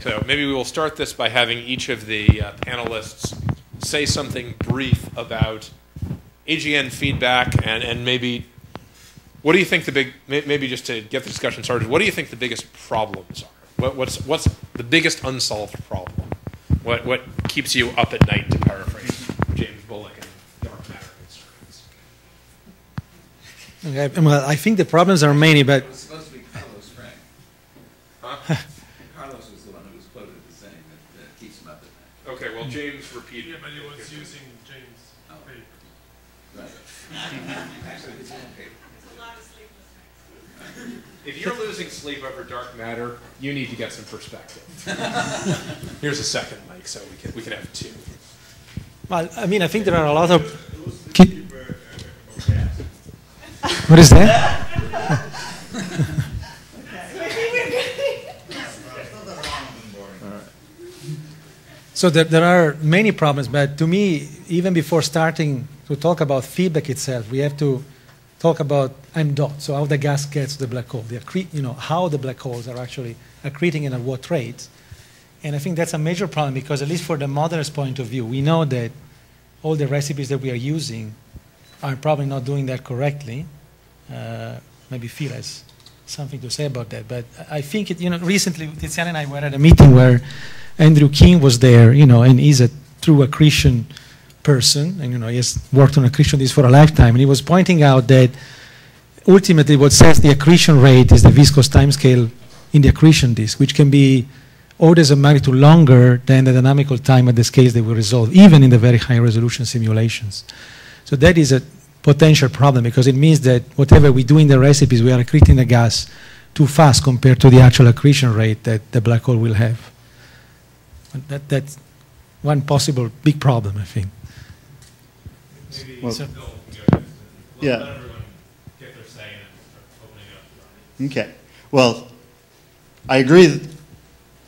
So maybe we will start this by having each of the panelists say something brief about AGN feedback and maybe what do you think the big, maybe just to get the discussion started, what do you think the biggest problems are? What's the biggest unsolved problem? What keeps you up at night, to paraphrase James Bullock and dark matter concerns? Okay, well, I think the problems are many, but... It was supposed to be Carlos Frank. Huh? Carlos was the one who was quoted as saying that keeps him up at night. Okay, well, James repeated. Yeah, but he was using James' paper. Right. Actually, it's on paper. If you're losing sleep over dark matter, you need to get some perspective. Here's a second mic, so we can have two. Well, I mean, I think there are a lot of... What is that? So there are many problems, but to me, even before starting to talk about feedback itself, we have to talk about M dot, so how the gas gets to the black hole, how the black holes are actually accreting and at what rates. And I think that's a major problem because, at least for the modeler's point of view, we know that all the recipes that we are using are probably not doing that correctly. Maybe Phil has something to say about that. But I think, recently Tiziana and I were at a meeting where Andrew King was there, and he's a true accretion person, and he has worked on accretion disk for a lifetime, and he was pointing out that ultimately what sets the accretion rate is the viscous timescale in the accretion disk, which can be orders of magnitude longer than the dynamical time at the scales they will resolve, even in the very high resolution simulations. So that is a potential problem because it means that whatever we do in the recipes, we are accreting the gas too fast compared to the actual accretion rate that the black hole will have. That's one possible big problem, I think. Well, yeah. Let everyone get their say and start opening up. Okay. Well, I agree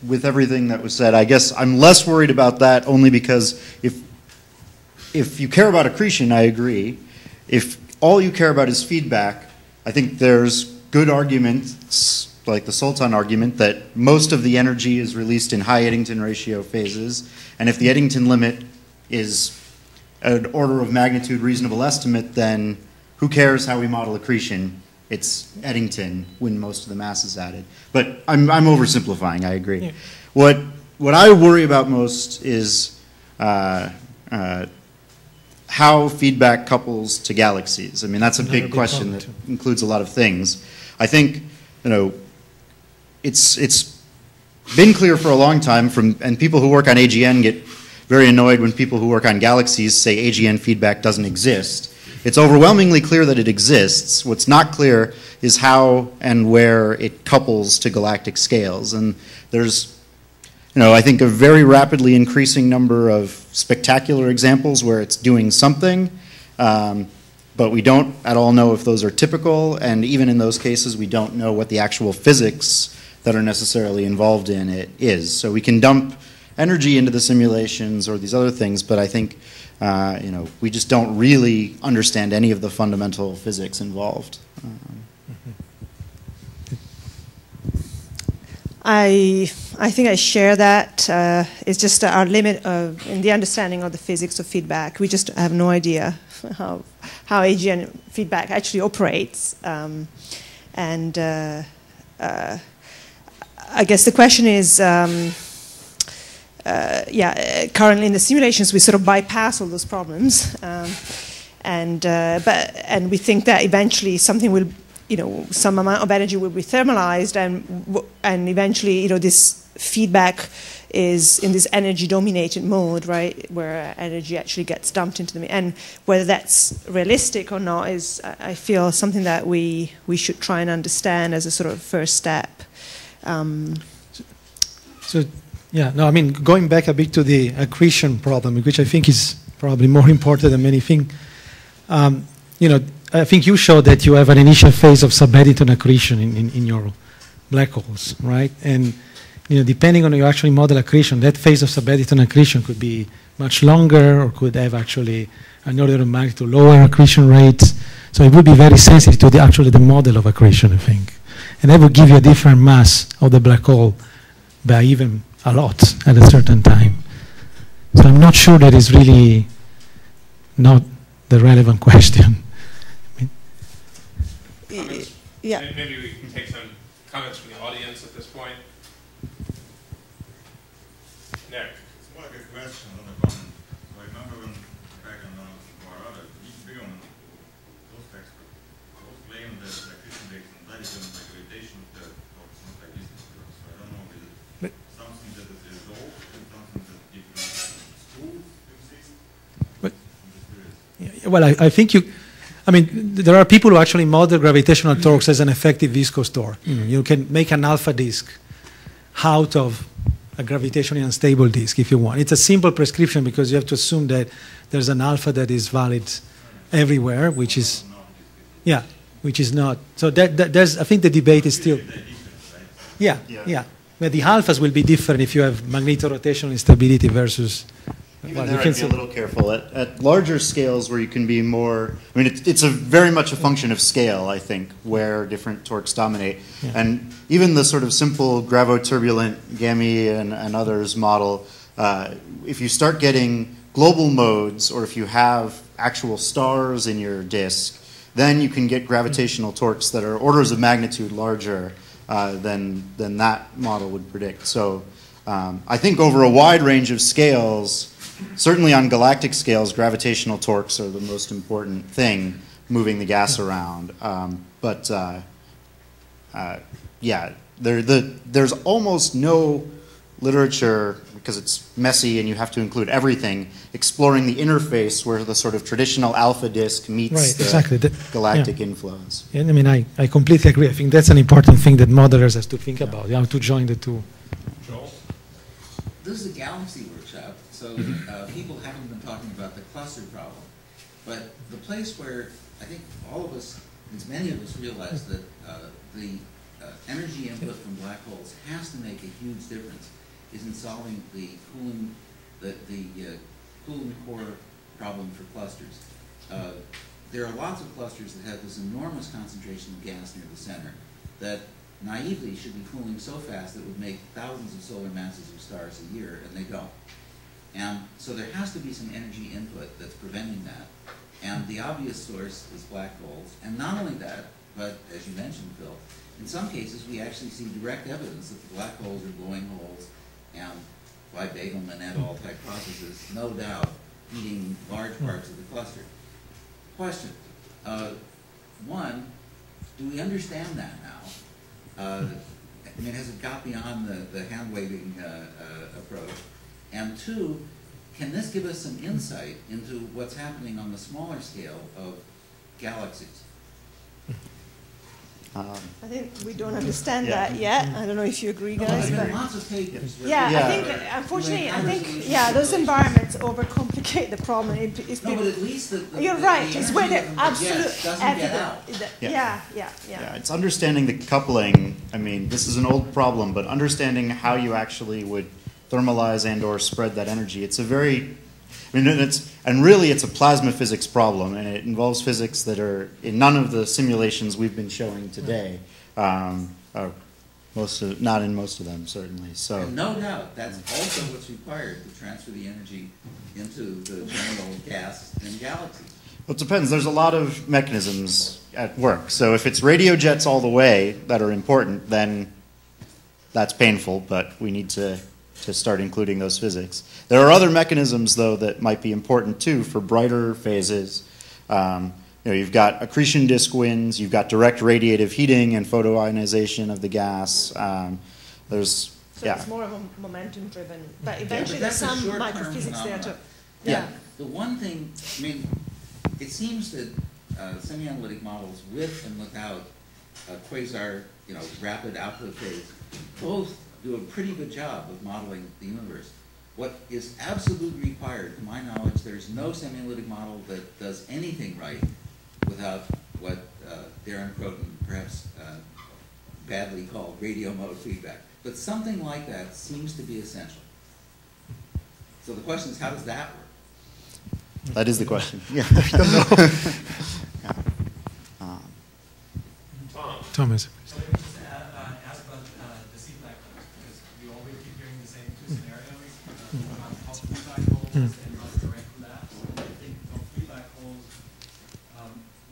with everything that was said. I guess I'm less worried about that only because if you care about accretion, I agree. If all you care about is feedback, I think there's good arguments, like the Sultan argument, that most of the energy is released in high Eddington ratio phases, and if the Eddington limit is an order of magnitude reasonable estimate, then who cares how we model accretion? It's Eddington when most of the mass is added. But I'm oversimplifying, I agree. Yeah. What I worry about most is how feedback couples to galaxies. I mean, that's a big question that includes a lot of things. I think, it's been clear for a long time and people who work on AGN get very annoyed when people who work on galaxies say AGN feedback doesn't exist. It's overwhelmingly clear that it exists. What's not clear is how and where it couples to galactic scales. And there's, I think a very rapidly increasing number of spectacular examples where it's doing something, but we don't at all know if those are typical, and even in those cases we don't know what the actual physics that are necessarily involved in it is. So we can dump energy into the simulations or these other things, but I think we just don't really understand any of the fundamental physics involved. I think I share that. It's just our limit in the understanding of the physics of feedback. We just have no idea how AGN feedback actually operates, and I guess the question is. Currently in the simulations we sort of bypass all those problems, and we think that eventually something will, some amount of energy will be thermalized, and eventually, this feedback is in this energy-dominated mode, right, where energy actually gets dumped into the, and whether that's realistic or not is, I feel, something that we should try and understand as a sort of first step. Yeah, no, I mean, going back a bit to the accretion problem, which I think is probably more important than many think. I think you showed that you have an initial phase of sub-Eddington accretion in your black holes, right? And depending on how you actually model accretion, that phase of sub-Eddington accretion could be much longer or could have actually an order of magnitude lower accretion rates. So it would be very sensitive to the model of accretion, I think. And that would give you a different mass of the black hole by even a lot at a certain time. So I'm not sure that is really not the relevant question. Yeah. Maybe we can take some comments from the audience at this point. Nick. It's more like a question than a comment. So I remember when back in Morada, even bigger on those texts, those claim that the Christian based on that is the gravitation of the talks, not like this. So I don't know, is it something that is resolved and something that different schools exist? But, well, I think I mean, there are people who actually model gravitational torques as an effective viscous torque. You can make an alpha disk out of a gravitationally unstable disk if you want. It's a simple prescription because you have to assume that there's an alpha that is valid everywhere, which is, yeah, which is not. So there's, I think the debate is still, yeah. But the alphas will be different if you have magnetorotational instability versus. Even there, I'd be a little careful. At larger scales where you can be more, I mean, it's very much a function of scale, I think, where different torques dominate. Yeah. And even the sort of simple gravoturbulent GAMI and others model, if you start getting global modes, or if you have actual stars in your disk, then you can get gravitational torques that are orders of magnitude larger than that model would predict. So I think over a wide range of scales, certainly on galactic scales, gravitational torques are the most important thing moving the gas around. Yeah, there's almost no literature, because it's messy and you have to include everything, exploring the interface where the sort of traditional alpha disk meets the galactic inflows. And I mean, I completely agree. I think that's an important thing that modelers have to think about, how to join the two. Joel? This is a galaxy workshop. So people haven't been talking about the cluster problem. But the place where I think all of us, as many of us, realize that the energy input from black holes has to make a huge difference is in solving the cooling, cooling core problem for clusters. There are lots of clusters that have this enormous concentration of gas near the center that naively should be cooling so fast that it would make thousands of solar masses of stars a year, and they don't. And so there has to be some energy input that's preventing that. And the obvious source is black holes. And not only that, but as you mentioned, Phil, in some cases we actually see direct evidence that the black holes are glowing holes, and by Begelman et al. Type processes, no doubt, heating large parts of the cluster. Question. One, do we understand that now? I mean, has it got beyond the hand-waving approach? And two, can this give us some insight into what's happening on the smaller scale of galaxies? I think we don't understand that yet. I don't know if you agree, guys. But lots of papers. I think, unfortunately, those environments overcomplicate the problem. But at least you're right. It's where the absolute evidence. Yeah. It's understanding the coupling. I mean, this is an old problem, but understanding how you actually would thermalize and/or spread that energy. It's a very, I mean, really it's a plasma physics problem, and it involves physics that are in none of the simulations we've been showing today. Not in most of them, certainly. So and no doubt, that's also what's required to transfer the energy into the general gas in galaxies. Well, it depends. There's a lot of mechanisms at work. So if it's radio jets all the way that are important, then that's painful, but we need to start including those physics. There are other mechanisms, though, that might be important, too, for brighter phases. You've got accretion disk winds, you've got direct radiative heating and photoionization of the gas. It's more of a momentum-driven, but eventually there's some microphysics there, too. Yeah. The one thing, I mean, it seems that semi-analytic models with and without a quasar, rapid output phase, both do a pretty good job of modeling the universe. What is absolutely required, to my knowledge, there's no semi-analytic model that does anything right without what Darren Croton perhaps badly called radio mode feedback. But something like that seems to be essential. So the question is, how does that work? That is the question. Yeah, I don't know. Thomas. Ask about the feedback, because we always keep hearing the same two and not direct collapse. And I think for free black holes,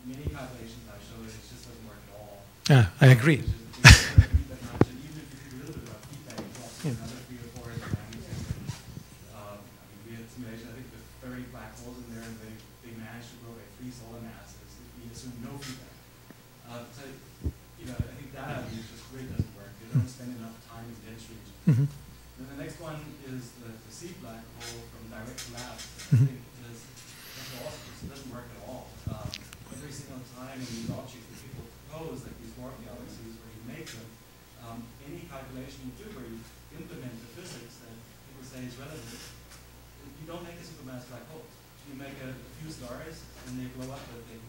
many calculations I showed, it just doesn't work at all. Yeah, I agree. Even if you do a little bit about feedback, it drops to another 3 or 4 magnitude. We had a simulation, I think, with 30 black holes in there, and they managed to grow by 3 solar masses if we assume no feedback. So, I think that idea just really doesn't work. They don't spend enough time in dense regions. Mm-hmm. Then the next one is the seed black hole from direct collapse. Mm-hmm. I think it doesn't work at all. Every single time in these objects that people propose, like these dwarf galaxies, where you make them, any calculation you do where you implement the physics that people say is relevant, you don't make a supermass black hole. You make a few stars, and they blow up the thing,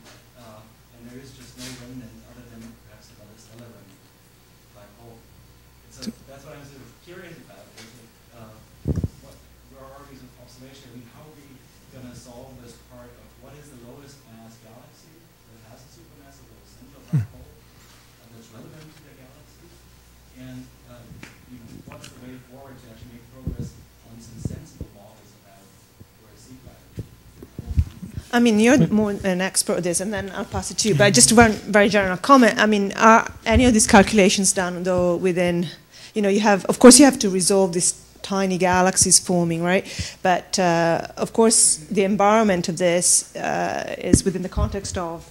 and there is just no remnant other than perhaps another stellar remnant black hole. So that's what I'm sort of curious about. Where are these observations? I mean, how are we going to solve this part of what is the lowest mass galaxy that has a supermassive or central black hole that's relevant to the galaxy? And what's the way forward to actually make progress on some sensible models about where a sea black hole? I mean, you're more an expert at this, and then I'll pass it to you. But just one very general comment. I mean, are any of these calculations done, though, within, you have, of course, you have to resolve these tiny galaxies forming, right? But, of course, the environment of this is within the context of,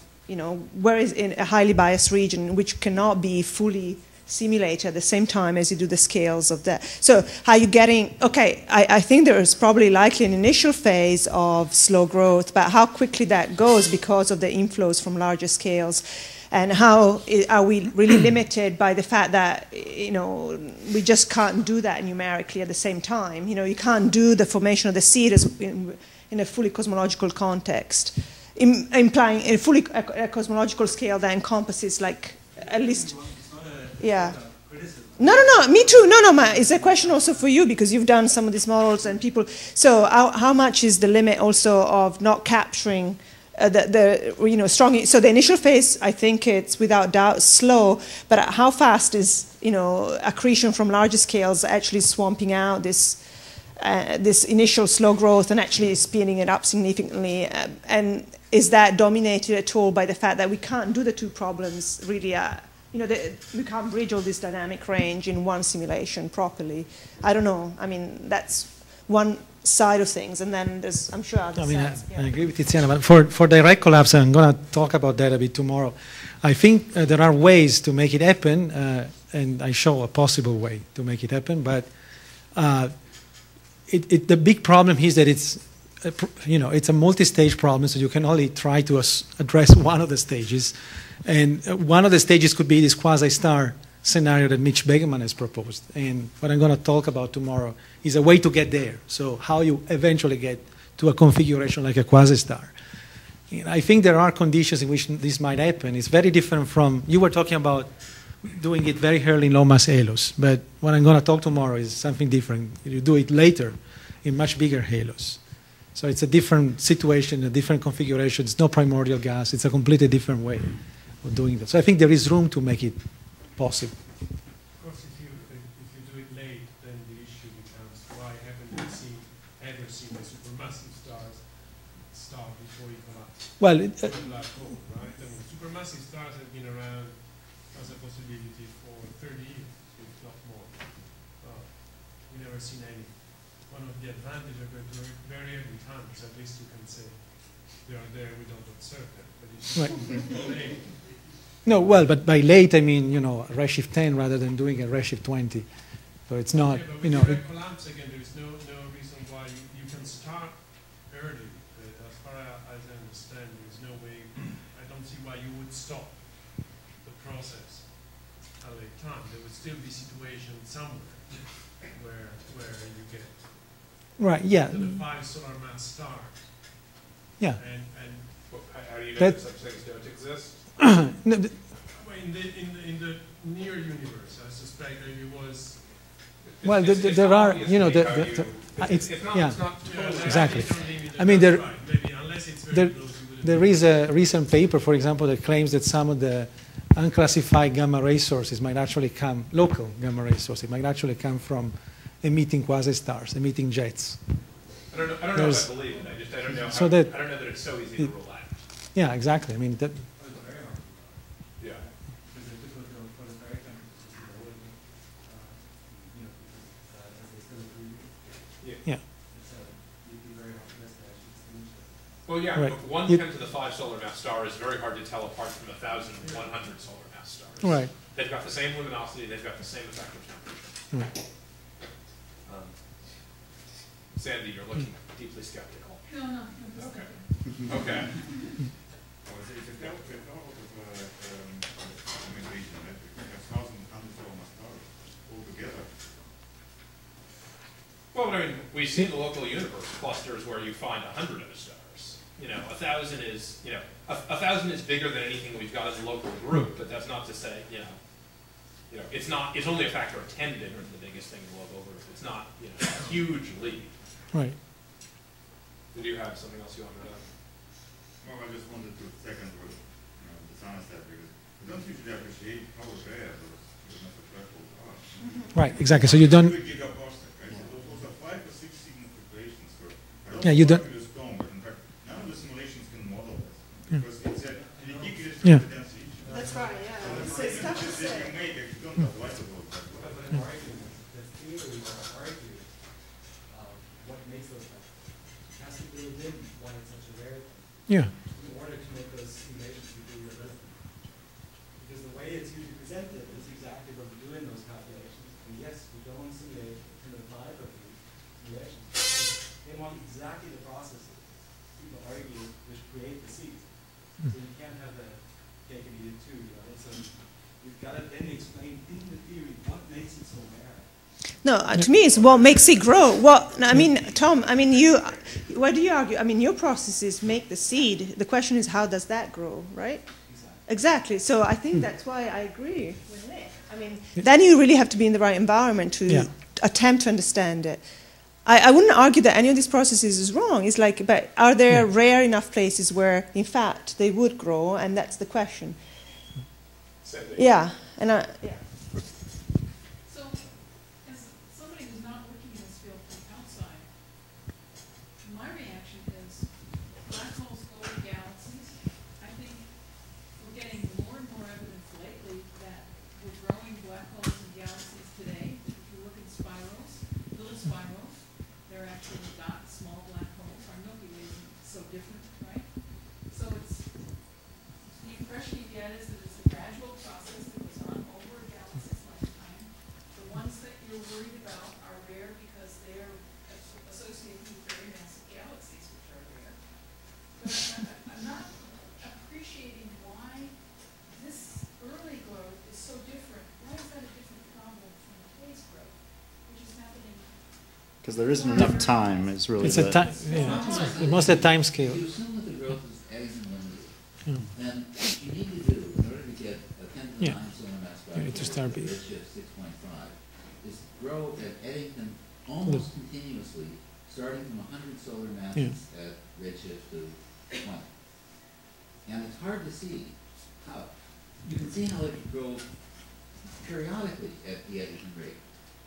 where is in a highly biased region which cannot be fully simulate at the same time as you do the scales of that. So how are you getting, okay, I think there is probably likely an initial phase of slow growth, but how quickly that goes because of the inflows from larger scales, and how are we really limited by the fact that, we just can't do that numerically at the same time. You can't do the formation of the seed in a fully cosmological context, implying a fully a cosmological scale that encompasses like at least. Yeah. No, me too. No, it's a question also for you because you've done some of these models and people. So how much is the limit also of not capturing strong? So the initial phase, I think it's without doubt slow, but how fast is accretion from larger scales actually swamping out this initial slow growth and actually speeding it up significantly? And is that dominated at all by the fact that we can't do the two problems really? We can't bridge all this dynamic range in one simulation properly. I don't know. I mean, that's one side of things, and then there's, I'm sure, other sides. I agree with Tiziana, but for direct collapse, I'm going to talk about that a bit tomorrow. I think there are ways to make it happen, and I show a possible way to make it happen, but the big problem is that it's a multi-stage problem, so you can only try to address one of the stages. And one of the stages could be this quasi-star scenario that Mitch Begeman has proposed. And what I'm going to talk about tomorrow is a way to get there. So how you eventually get to a configuration like a quasi-star. And I think there are conditions in which this might happen. It's very different from, you were talking about doing it very early in low-mass halos. But what I'm going to talk tomorrow is something different. You do it later in much bigger halos. So it's a different situation, a different configuration. It's no primordial gas. It's a completely different way of doing that. So I think there is room to make it possible. Of course, if you do it late, then the issue becomes why haven't you ever seen a supermassive star before you collapse? Well, black hole, right? I mean, supermassive stars have been around as a possibility for 30 years, if not more. We never seen any. One of the advantages of very early times, at least you can say, they are there, we don't observe them. But it's right. late. No, well, but by late I mean, redshift 10 rather than doing a redshift 20. So it's not, But with collapse again, there is no reason why you can start early. As far as I understand, there is no way, I don't see why you would stop the process at a late time. There would still be situations somewhere where you get right, yeah. to the 5 solar mass stars. Yeah. And how do you know That- that such things don't exist? No, in the near universe, I suspect maybe was. well, It's there are, obvious you know, to me how you- it's, It's not, yeah, it's not totally exactly. Maybe I mean, there- right, maybe unless it's very close, you wouldn't there is a recent paper, for example, that claims that some of the unclassified gamma ray sources might actually come, local gamma ray sources, might actually come from emitting quasi-stars, emitting jets. I don't know if I believe it. I don't know. So I that don't know that it's so easy to rule out. yeah, exactly. I mean that. It's very hard. Yeah. Because if you put the photospheric temperatures in the oil, you know, because as they still agree, Yeah. it'd be very hard for us to actually distinguish it. Well, yeah, Right. but 1/10⁵ solar mass star is very hard to tell apart from 1,100 solar mass stars. Right. They've got the same luminosity. They've got the same effective temperature. Right. Sandy, you're looking deeply skeptical. No, no, no. Okay. Okay. Well, it's a doubt of limitation, right? Because we have 1,000 solar mass stars altogether. Well, I mean, we've seen the local universe clusters where you find 100 of the stars. You know, 1,000 is, you know, 1,000 is bigger than anything we've got as a local group, but that's not to say, you know, it's not. It's only a factor of 10 bigger than the biggest thing in the local group. It's not, you know, a huge leap. Right. Did you have something else you wanted to add? Well, I just wanted to second what the science said, because we don't usually appreciate how rare those massive black holes are. Right. Exactly. So you don't. 2 gigaparsec, right? So those are 5 or 6 sigma fluctuations. So I don't Yeah, you know don't- if it is strong, but in fact, none of the simulations can model this, because it's a ridiculous Yeah. density. That's right, yeah. So It's tough to that say. you make, if you don't have light of those. But an argument, the theory or argue what makes those like, has to build in why it's such a rare thing. Yeah. In order to make those simulations be realistic. Because the way it's usually presented is exactly what we do in those calculations. And yes, we don't simulate 10⁵ of these simulations. They want exactly the processes, people argue, which create the seeds. So you can't have the cake and eat it too, you know. So you've got to then explain in the theory what makes it so rare. No, to me, it's what makes it grow. I mean, Tom, I mean, what do you argue? I mean, your processes make the seed. The question is, how does that grow, right? Exactly. So I think that's why I agree with Nick. I mean, then you really have to be in the right environment to attempt to understand it. I wouldn't argue that any of these processes is wrong. It's like, but are there rare enough places where, in fact, they would grow? And that's the question. Yeah. And yeah. So, as somebody who's not working in this field from outside, my reaction is black holes go to galaxies. I think we're getting more and more evidence lately that we're growing black holes in galaxies today. If you look at spirals, little spirals, they're actually not small black holes. Our Milky Way isn't so different, right? So it's the impression you get is that it's a gradual process that goes on over a galaxy's lifetime. The ones that you're worried about are rare because they're associated with very massive galaxies, which are rare. But I'm not appreciating why this early growth is so different. Why is that a different problem from the phase growth, which is happening? Because there isn't enough time is really It's a time. Yeah. It's most of the time scale. If you assume that the growth is Eddington limited, then what you need to do in order to get a 10⁹ solar mass You need to start big. redshift 6.5 is grow at Eddington almost continuously, starting from 100 solar masses at redshift to 20. And it's hard to see how. You can see how it could grow periodically at the Eddington rate,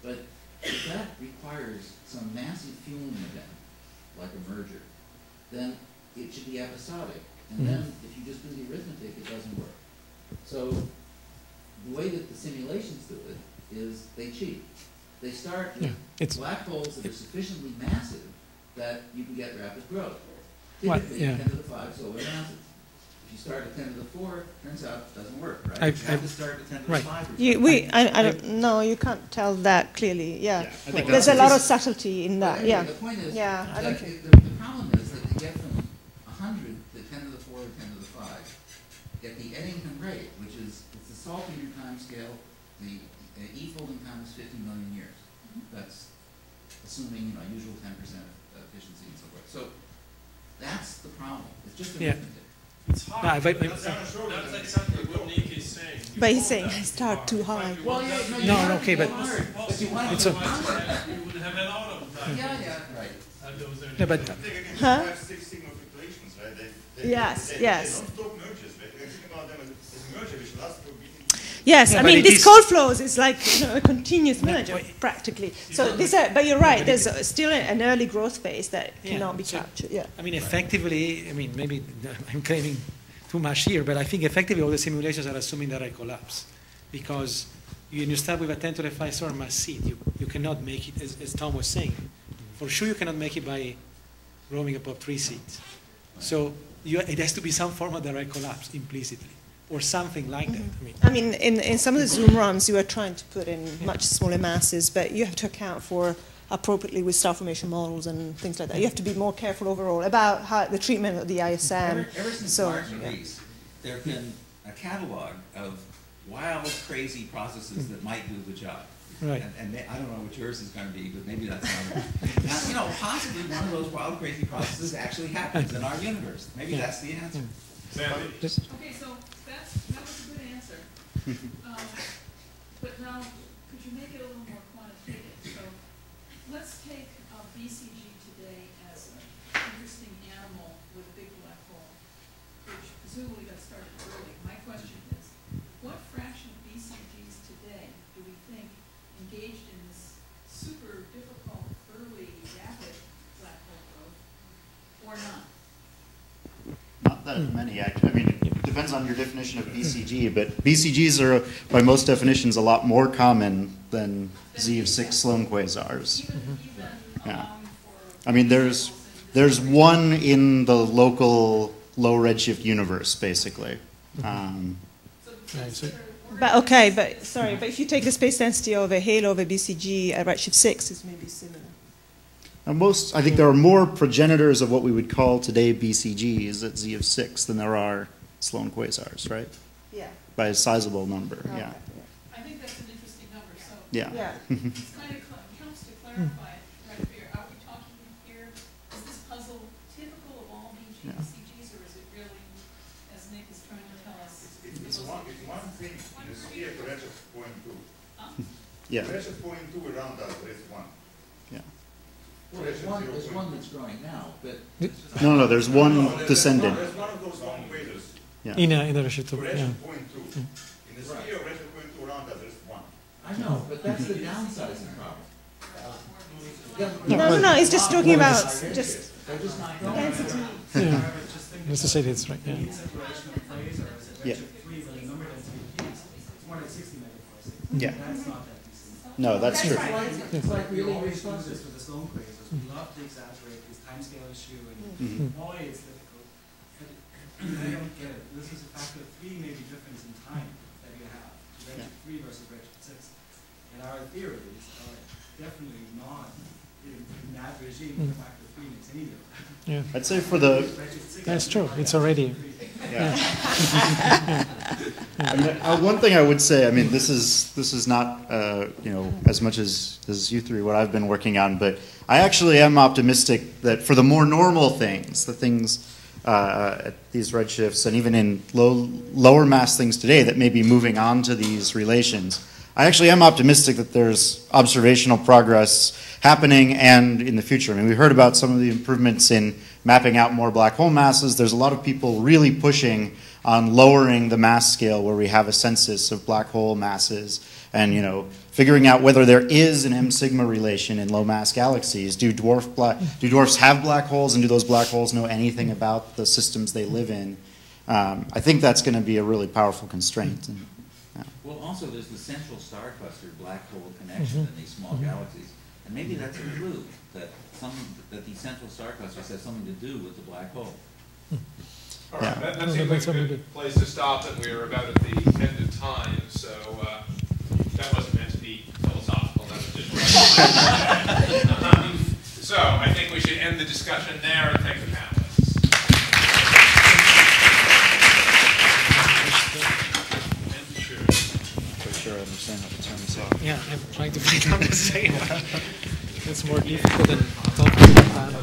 but if that requires some massive fueling event, like a merger, then it should be episodic. And then if you just do the arithmetic, it doesn't work. So the way that the simulations do it is they cheat. They start with black holes that are sufficiently massive that you can get rapid growth. Typically 10⁵ solar masses. If you start at 10⁴, turns out it doesn't work, right? You have to start at 10⁵. I don't know. You can't tell that clearly. Yeah, there's a lot of subtlety in that. Well, Yeah. The point is, I don't the problem is that to get from 100 to 10⁴ to 10⁵, at the Eddington rate, which is it's the Saltmeter time scale, the E-folding time is 50 million years. That's assuming usual 10% efficiency and so forth. So that's the problem. It's just arithmetic. It's hard. But That's exactly what Nick is saying. But he's saying I start too high. Well, No, okay, but But you want it's to a- You would have a lot of time. yeah, right. At those early Yeah, but- stages. They can get Huh? 5, 6 sigma fluctuations, right? Yes, yes. They don't stop mergers, right? Think about them as a merger which lasts for Yes, Yeah, I but mean, it these is- cold flows is like a continuous manager, but- practically. So these are, but you're right, there's still an early growth phase that Yeah, cannot be so- captured. Yeah. I mean, effectively, I mean, maybe I'm claiming too much here, but I think effectively all the simulations are assuming that I collapse. Because you start with a 10 to the 5 star mass seed, you cannot make it, as Tom was saying. For sure, you cannot make it by roaming above 3 seeds. So it has to be some form of direct collapse implicitly, or something like that. I mean, in some of the Zoom runs, you are trying to put in much smaller masses, but you have to account for appropriately with star formation models and things like that. You have to be more careful overall about how the treatment of the ISM. Ever since So, Mark's yeah. release, there have been a catalog of wild, crazy processes that might do the job. Right. And I don't know what yours is going to be, but maybe that's another. Now, you know, possibly one of those wild, crazy processes actually happens in our universe. Maybe that's the answer. Sandy. Okay, so that was a good answer. But now, could you make it a little more quantitative? So let's take BCG today as an interesting animal with a big black hole, which presumably got started early. My question is, what fraction of BCGs today do we think engaged in this super difficult, early, rapid black hole growth, or not? Not that many, actually. I mean, it depends on your definition of BCG, but BCGs are, by most definitions, a lot more common than Z of 6 Sloan quasars. Even Yeah. allowing for I mean, there's one in the local low redshift universe, basically. Right, so- But okay, but sorry, but if you take the space density of a halo of a BCG at redshift 6, it's maybe similar. I think there are more progenitors of what we would call today BCGs at Z of 6 than there are Sloan quasars, right? Yeah. By a sizable number, yeah. I think that's an interesting number, so Yeah. Yeah. it's kind of helps to clarify it right here. Are we talking here, is this puzzle typical of all BCGs, or is it really, as Nick is trying to tell us? It's one thing, you see at redshift 0.2. Yeah. Redshift 0.2 around that, there is one. Yeah. Well, there's one that's growing now, but No, there's one descendant. There's one of those long quasars. Yeah. In a redshift, yeah. Redshift 0.2. In the sphere of redshift 0.2 around that, there is one. I know, but that's the downsizing problem. No, it's just talking about just They're just not growing. density. Yeah. Just think Just to say that's right, yeah. the separation of quasars at Yeah. redshift 3 where the number density peaks. It's more like 60 megaparsecs. Yeah. That's not that decent. No, that's true. It's like We really always use responsive. this for the Sloan quasars. We love to exaggerate this timescale issue, Mhm. and boy, it's difficult. And I don't get it. This is a factor of 3 maybe difference in time that you have. Redshift 3 versus redshift 6. And our theories are definitely not in that regime. The factor of 3 makes any difference. Yeah. I'd say for the Redshift 6 That's true. It's already. Yeah. I mean, one thing I would say, I mean, this is not as much as you three what I've been working on, but I actually am optimistic that for the more normal things, the things at these redshifts and even in lower mass things today that may be moving on to these relations, I actually am optimistic that there's observational progress happening and in the future. I mean, we heard about some of the improvements in mapping out more black hole masses. There's a lot of people really pushing on lowering the mass scale where we have a census of black hole masses and, figuring out whether there is an M sigma relation in low mass galaxies. Do dwarfs have black holes, and do those black holes know anything about the systems they live in? I think that's going to be a really powerful constraint. And, Well, also there's the central star cluster black hole connection in these small galaxies, and maybe that's a clue that the central star clusters has something to do with the black hole. All right, Yeah. that seems like a good place to stop, and we are about at the end of time, so that wasn't meant to be philosophical, that was just so I think we should end the discussion there and thank the panelists. for sure, I understand what the terms are. Yeah, I'm trying to find out the same. It's more difficult than talking to the panel.